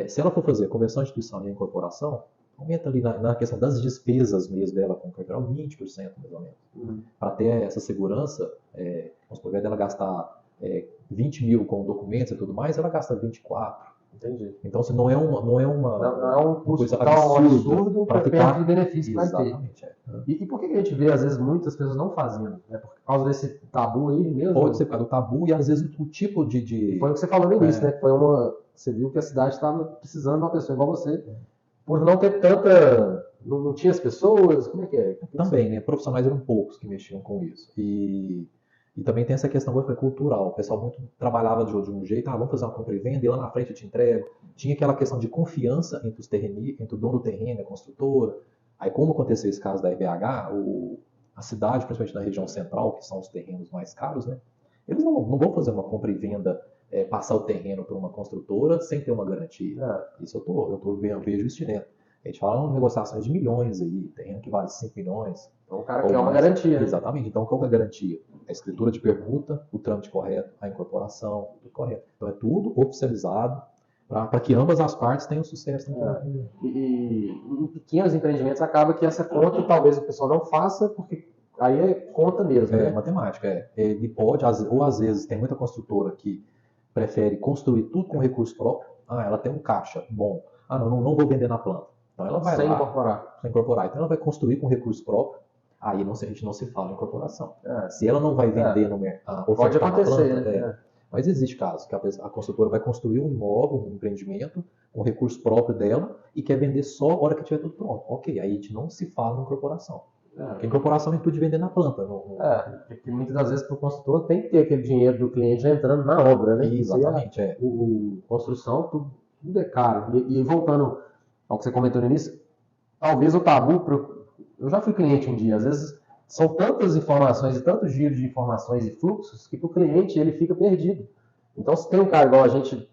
Se ela for fazer a convenção, a instituição e a incorporação, aumenta ali na questão das despesas mesmo dela com o capital 20% mais ou menos. Para ter essa segurança, vamos supor, ao invés dela gastar 20 mil com documentos e tudo mais, ela gasta 24. Entendi. Então, assim, não é um custo tão absurdo para perto do benefício que vai ter. Exatamente. E por que a gente vê, às vezes, muitas pessoas não fazendo? Por causa desse tabu aí mesmo? Pode ser por causa do tabu e, às vezes, o tipo de... Foi o que você falou no início, né? Você viu que a cidade estava precisando de uma pessoa igual você. Por não ter tanta... Não tinha as pessoas? Como é que é? Também, né? Profissionais eram poucos que mexiam com isso. E também tem essa questão cultural. O pessoal muito trabalhava de um jeito, vamos fazer uma compra e venda, e lá na frente eu te entrego. Tinha aquela questão de confiança entre o dono do terreno e a construtora. Aí, como aconteceu esse caso da IBH, a cidade, principalmente na região central, que são os terrenos mais caros, né? Eles não vão fazer uma compra e venda, passar o terreno para uma construtora sem ter uma garantia. Isso eu vejo isso direto. A gente fala em negociações de milhões aí, terreno que vale 5 milhões. Então o cara quer uma garantia. Exatamente. Então qual é a garantia? A escritura de permuta, o trâmite correto, a incorporação, tudo correto. Então é tudo oficializado para que ambas as partes tenham sucesso. E em pequenos empreendimentos acaba que essa conta talvez o pessoal não faça, porque aí é conta mesmo. É matemática. Ele pode, ou às vezes tem muita construtora que prefere construir tudo com recurso próprio. Ela tem um caixa bom. Não vou vender na planta. Então ela vai sem incorporar. Então ela vai construir com recurso próprio. Aí a gente não se fala em incorporação. Se ela não vai vender no mercado, pode acontecer, na planta, mas existe caso que a construtora vai construir um imóvel, um empreendimento, com recurso próprio dela e quer vender só a hora que tiver tudo pronto. Ok, aí a gente não se fala em incorporação. Porque incorporação é tudo de vender na planta. Porque muitas das vezes para o construtor tem que ter aquele dinheiro do cliente já entrando na obra, né? Exatamente. Construção, tudo é caro. E voltando ao que você comentou no início, talvez o tabu, eu já fui cliente um dia, às vezes são tantas informações e tantos giros de informações e fluxos que para o cliente ele fica perdido. Então se tem um cara igual a gente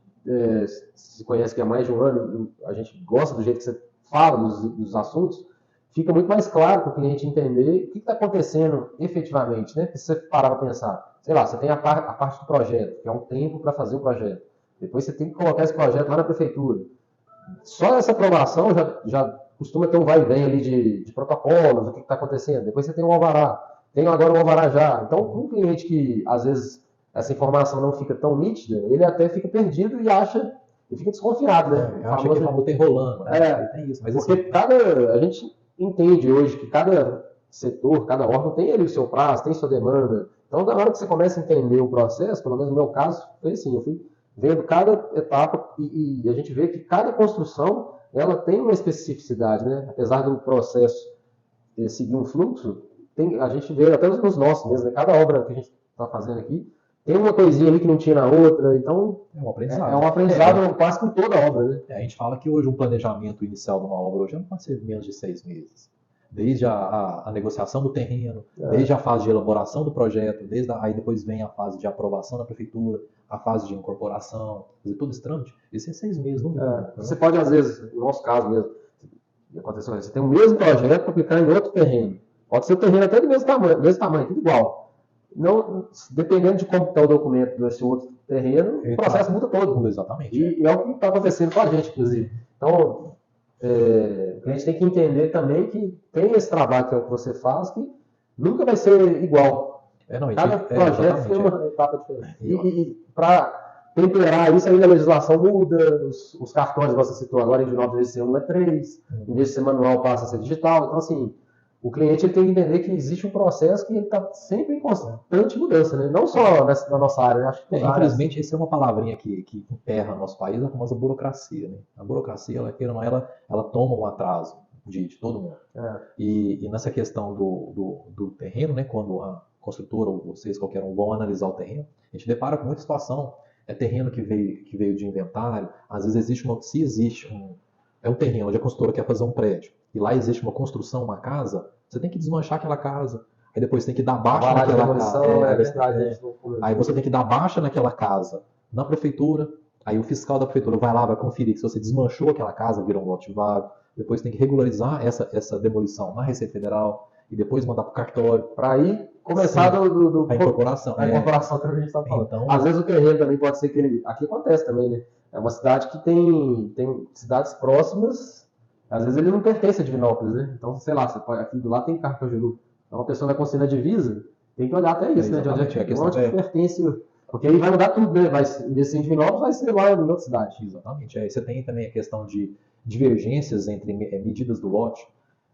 se conhece que há mais de um ano, a gente gosta do jeito que você fala dos assuntos, fica muito mais claro para o cliente entender o que está acontecendo efetivamente, né? Porque se você parar para pensar, sei lá, você tem a parte do projeto, que é um tempo para fazer o projeto. Depois você tem que colocar esse projeto lá na prefeitura. Só essa aprovação já costuma ter um vai e vem ali de protocolos, o que está acontecendo. Depois você tem um alvará. tenho agora o alvará já. Então, um cliente que, às vezes, essa informação não fica tão nítida, ele até fica perdido e fica desconfiado, né? Eu acho que acabou enrolando, né? Tem isso, mas porque assim, a gente entende hoje que cada setor, cada órgão tem ali o seu prazo, tem sua demanda. Então, na hora que você começa a entender o processo, pelo menos no meu caso, foi assim, eu fui vendo cada etapa e a gente vê que cada construção ela tem uma especificidade, né? Apesar do processo seguir um fluxo, a gente vê até nos nossos mesmo, né? Cada obra que a gente está fazendo aqui tem uma coisinha ali que não tinha na outra, então é um aprendizado. é um aprendizado quase com toda a obra, né? A gente fala que hoje um planejamento inicial de uma obra hoje não pode ser menos de 6 meses. Desde a negociação do terreno, desde a fase de elaboração do projeto, aí depois vem a fase de aprovação da prefeitura, a fase de incorporação, todo esse trâmite, isso é 6 meses no mínimo. Você pode, às vezes, no nosso caso mesmo, aconteceu isso, você tem o mesmo projeto para aplicar em outro terreno. Pode ser o terreno até do mesmo tamanho, tudo igual. Não, dependendo de como está o documento desse outro terreno, o processo muda todo. Exatamente. E é o que está acontecendo com a gente, inclusive. Então, o cliente tem que entender também que tem esse trabalho que é o que você faz, que nunca vai ser igual. Cada projeto tem uma etapa diferente. E para temperar isso, aí a legislação muda, os cartões que você citou agora, em de 9 vezes ser 1 é 3, em vez de ser manual passa a ser digital. Então, assim, o cliente ele tem que entender que existe um processo que ele está sempre em constante mudança, né? Não só na nossa área, né? Acho que infelizmente, essa é uma palavrinha que emperra no nosso país, a famosa burocracia. Né? A burocracia, ela toma um atraso de todo mundo. E nessa questão do terreno, né? Quando a construtora ou vocês, qualquer um, vão analisar o terreno, a gente depara com muita situação. É terreno que veio de inventário, às vezes existe um terreno onde a construtora quer fazer um prédio, e lá existe uma construção, uma casa, você tem que desmanchar aquela casa, aí depois tem que dar baixa naquela casa. Aí você tem que dar baixa naquela casa na prefeitura, aí o fiscal da prefeitura vai lá, vai conferir que se você desmanchou aquela casa, vira um lote vago, depois tem que regularizar essa demolição na Receita Federal, e depois mandar para o cartório. Para aí começar a incorporação. A incorporação que a gente está falando. Então, às vezes o terreno também pode ser que ele... Aqui acontece também, né? É uma cidade que tem cidades próximas, às vezes ele não pertence a Divinópolis, né? Então, sei lá, aqui do lado tem Carcajuru. Então a pessoa vai construir na divisa, tem que olhar até isso, né? De onde que pertence... Porque aí vai mudar tudo, né? Vai ser em Divinópolis, vai ser lá em outra cidade. Exatamente. Aí você tem também a questão de divergências entre medidas do lote.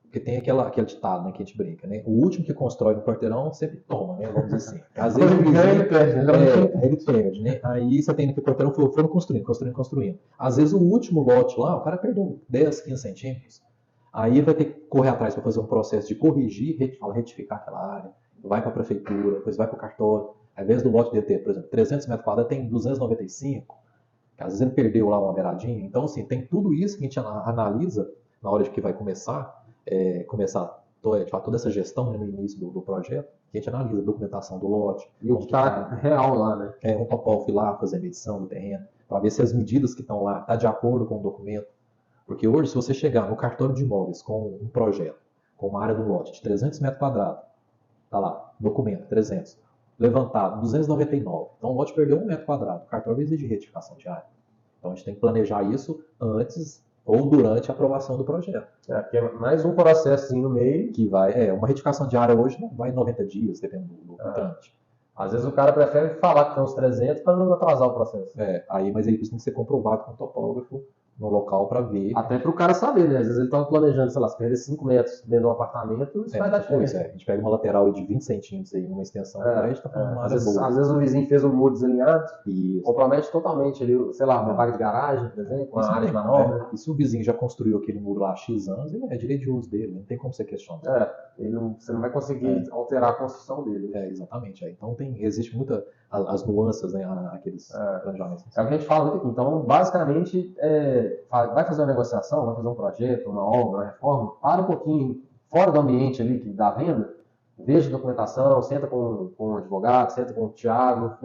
Porque tem aquele ditado, né, que a gente brinca, né? O último que constrói no quarteirão sempre toma, né? Vamos dizer assim. Às vezes ele perde, né? Aí você tem que o quarteirão foram construindo. Às vezes o último lote lá, o cara perdeu 10, 15 centímetros. Aí vai ter que correr atrás para fazer um processo de corrigir, retificar aquela área. Vai para a prefeitura, depois vai para o cartório. Ao invés do lote dele ter, por exemplo, 300 metros quadrados, tem 295. Às vezes ele perdeu lá uma beiradinha. Então, assim, tem tudo isso que a gente analisa na hora de que vai começar toda essa gestão, né, no início do projeto, que a gente analisa a documentação do lote. E o que está real lá, né? Um topógrafo lá fazer a medição do terreno, para ver se as medidas que estão lá estão de acordo com o documento. Porque hoje, se você chegar no cartório de imóveis com um projeto, com uma área do lote de 300 metros quadrados, tá lá, documento, 300, levantado, 299. Então o lote perdeu 1 metro quadrado, o cartório vai exigir retificação de área. Então a gente tem que planejar isso antes ou durante a aprovação do projeto. Que é mais um processo no meio. Que vai, uma retificação de área hoje não vai 90 dias, dependendo do trâmite. Às vezes o cara prefere falar que tem uns 300 para não atrasar o processo. Mas aí isso tem que ser comprovado com o topógrafo no local para ver. Até para o cara saber, né? Às vezes ele estava planejando, sei lá, se perder 5 metros dentro de um apartamento, isso vai dar diferença. A gente pega uma lateral de 20 centímetros aí, numa extensão, a gente está falando uma área boa. Às vezes o vizinho fez um muro desalinhado, compromete totalmente ali, sei lá, uma vaga de garagem, por exemplo, uma área de manobra. E se o vizinho já construiu aquele muro lá há X anos, ele é direito de uso dele, não tem como você questionar. Você não vai conseguir alterar a construção dele. Exatamente. Então existe muita as nuances, né, aqueles planejamentos. É o que a gente fala muito aqui. Então, basicamente, vai fazer uma negociação, vai fazer um projeto, uma obra, uma reforma, para um pouquinho fora do ambiente ali da venda, veja a documentação, senta com o advogado, senta com o Thiago,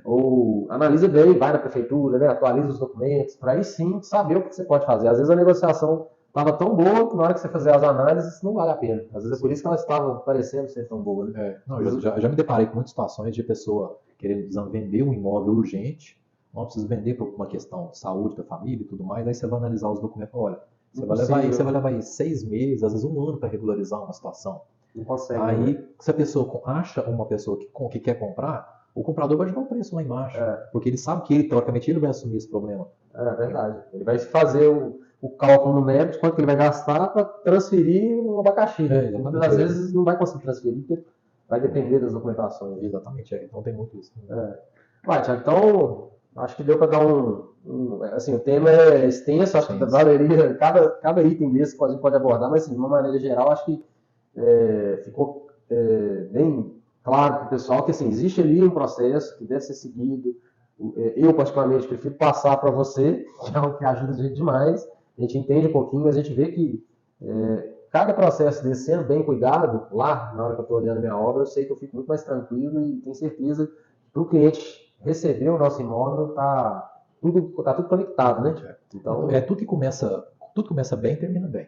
ou analisa bem, vai na prefeitura, né, atualiza os documentos, para aí sim saber o que você pode fazer. Às vezes a negociação estava tão boa que na hora que você fazer as análises não vale a pena. Às vezes é por isso que ela estava parecendo ser tão boa. Né? Eu já me deparei com muitas situações de pessoa querendo vender um imóvel urgente, não precisa vender por uma questão de saúde da família e tudo mais, aí você vai analisar os documentos, olha, você vai levar aí 6 meses, às vezes 1 ano para regularizar uma situação. Não consegue. Aí, Né? se a pessoa acha uma pessoa que quer comprar, o comprador vai jogar o preço lá embaixo. Porque ele sabe que ele, teoricamente, ele vai assumir esse problema. É verdade. Ele vai fazer o cálculo numérico de quanto que ele vai gastar para transferir o abacaxi. Muitas das vezes não vai conseguir transferir, porque vai depender das documentações. Exatamente, então tem muito isso. Vai, Thiago, então acho que deu para dar assim, o tema é extenso, acho que valeria, cada item desse a gente pode abordar, mas assim, de uma maneira geral, acho que ficou bem claro para o pessoal que assim, existe ali um processo que deve ser seguido. Eu, particularmente, prefiro passar para você, que é algo que ajuda a gente demais. A gente entende um pouquinho, mas a gente vê que cada processo desse sendo bem cuidado, lá, na hora que eu estou olhando a minha obra, eu sei que eu fico muito mais tranquilo e tenho certeza que para o cliente receber o nosso imóvel, tá tudo conectado, né? Então, tudo que começa bem, termina bem.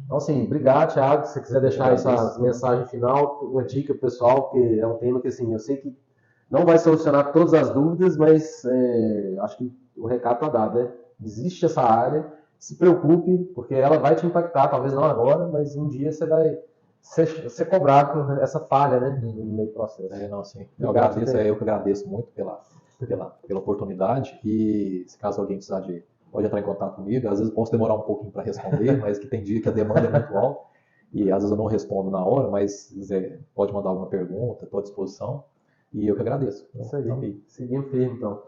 Então, assim, obrigado, Thiago. Se você quiser deixar essa mensagem final, uma dica pro pessoal, porque é um tema que, assim, eu sei que não vai solucionar todas as dúvidas, mas acho que o recado está dado, né? Existe essa área, se preocupe, porque ela vai te impactar, talvez não agora, mas um dia você vai ser cobrado por essa falha, né, no meio do processo. Não, sim. Eu que agradeço muito pela oportunidade, e se caso alguém precisar pode entrar em contato comigo. Às vezes eu posso demorar um pouquinho para responder, mas que tem dia que a demanda é muito alta, e às vezes eu não respondo na hora, mas se quiser, pode mandar alguma pergunta, estou à disposição, e eu que agradeço. Isso aí, seguimos firme então.